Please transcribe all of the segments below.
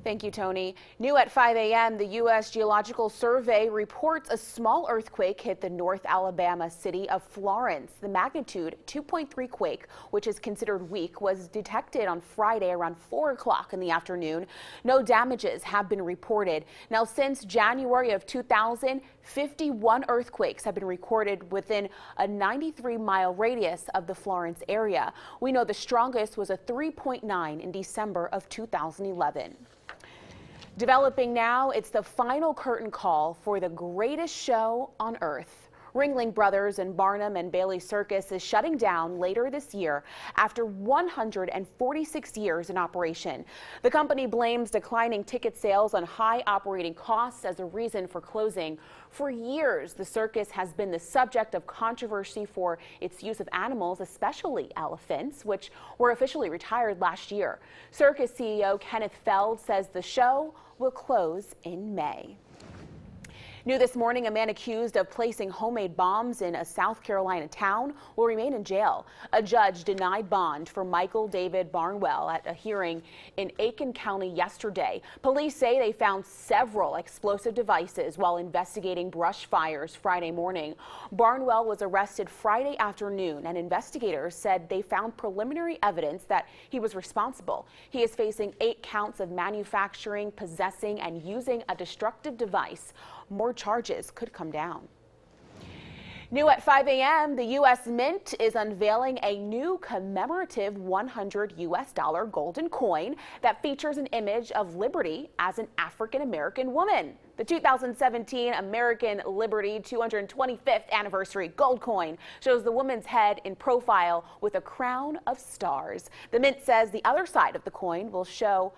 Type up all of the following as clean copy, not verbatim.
Thank you, Tony. New at 5 a.m., the U.S. Geological Survey reports a small earthquake hit the North Alabama city of Florence. The magnitude 2.3 quake, which is considered weak, was detected on Friday around 4 o'clock in the afternoon. No damages have been reported. Now, since January of 2000, 51 earthquakes have been recorded within a 93-mile radius of the Florence area. We know the strongest was a 3.9 in December of 2011. Developing now, it's the final curtain call for the greatest show on earth. Ringling Brothers and Barnum and Bailey Circus is shutting down later this year after 146 years in operation. The company blames declining ticket sales on high operating costs as a reason for closing. For years, the circus has been the subject of controversy for its use of animals, especially elephants, which were officially retired last year. Circus CEO Kenneth Feld says the show will close in May. New this morning, a man accused of placing homemade bombs in a South Carolina town will remain in jail. A judge denied bond for Michael David Barnwell at a hearing in Aiken County yesterday. Police say they found several explosive devices while investigating brush fires Friday morning. Barnwell was arrested Friday afternoon, and investigators said they found preliminary evidence that he was responsible. He is facing 8 counts of manufacturing, possessing, and using a destructive device. More charges could come down. New at 5 a.m., the U.S. Mint is unveiling a new commemorative $100 golden coin that features an image of Liberty as an African-American woman. The 2017 American Liberty 225th anniversary gold coin shows the woman's head in profile with a crown of stars. The Mint says the other side of the coin will show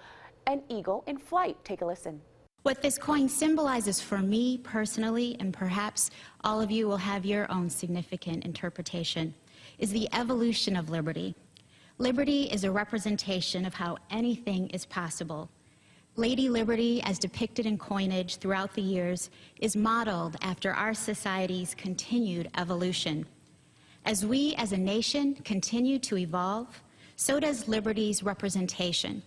an eagle in flight. Take a listen. What this coin symbolizes for me personally, and perhaps all of you will have your own significant interpretation, is the evolution of liberty. Liberty is a representation of how anything is possible. Lady Liberty, as depicted in coinage throughout the years, is modeled after our society's continued evolution. As we as a nation continue to evolve, so does liberty's representation.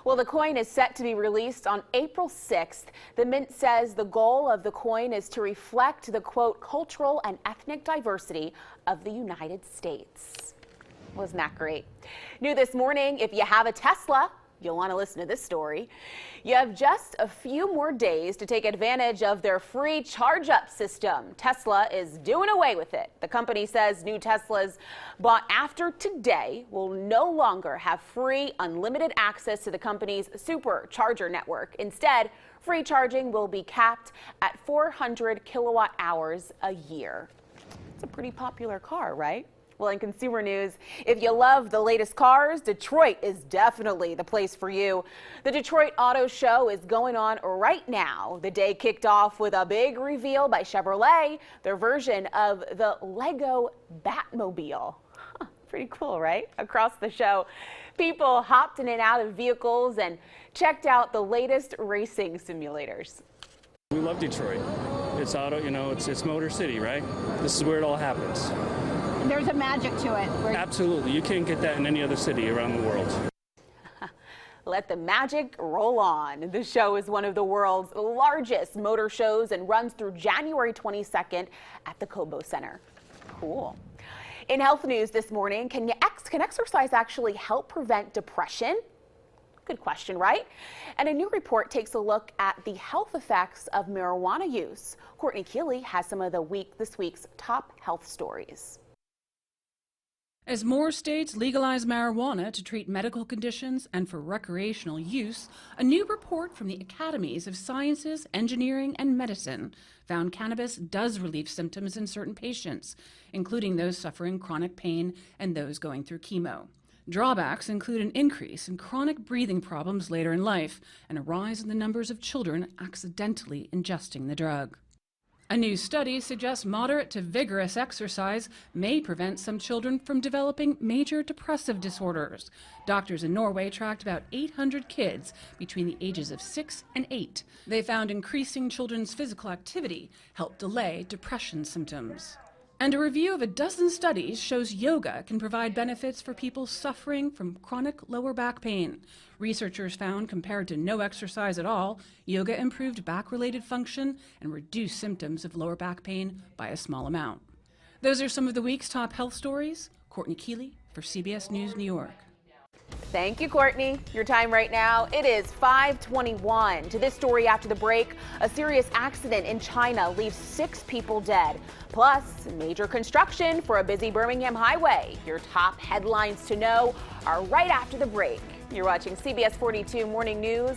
Well, the coin is set to be released on April 6th. The Mint says the goal of the coin is to reflect the, quote, cultural and ethnic diversity of the United States. Wasn't that great? New this morning, if you have a Tesla, you'll want to listen to this story. You have just a few more days to take advantage of their free charge-up system. Tesla is doing away with it. The company says new Teslas bought after today will no longer have free unlimited access to the company's supercharger network. Instead, free charging will be capped at 400 kilowatt hours a year. It's a pretty popular car, right? Well, in consumer news, if you love the latest cars, Detroit is definitely the place for you. The Detroit Auto Show is going on right now. The day kicked off with a big reveal by Chevrolet, their version of the Lego Batmobile. Pretty cool, right? Across the show, people hopped in and out of vehicles and checked out the latest racing simulators. We love Detroit. It's auto, it's Motor City, right? This is where it all happens. There's a magic to it. Absolutely. You can't get that in any other city around the world. Let the magic roll on. The show is one of the world's largest motor shows and runs through January 22nd at the Cobo Center. Cool. In health news this morning, can exercise actually help prevent depression? Good question, right? And a new report takes a look at the health effects of marijuana use. Courtney Keeley has some of this week's top health stories. As more states legalize marijuana to treat medical conditions and for recreational use, a new report from the Academies of Sciences, Engineering, and Medicine found cannabis does relieve symptoms in certain patients, including those suffering chronic pain and those going through chemo. Drawbacks include an increase in chronic breathing problems later in life and a rise in the numbers of children accidentally ingesting the drug. A new study suggests moderate to vigorous exercise may prevent some children from developing major depressive disorders. Doctors in Norway tracked about 800 kids between the ages of 6 and 8. They found increasing children's physical activity helped delay depression symptoms. And a review of a dozen studies shows yoga can provide benefits for people suffering from chronic lower back pain. Researchers found compared to no exercise at all, yoga improved back-related function and reduced symptoms of lower back pain by a small amount. Those are some of the week's top health stories. Courtney Keeley for CBS News, New York. Thank you, Courtney. Your time right now, it is 5:21. To this story after the break, a serious accident in China leaves 6 people dead. Plus, major construction for a busy Birmingham highway. Your top headlines to know are right after the break. You're watching CBS 42 Morning News.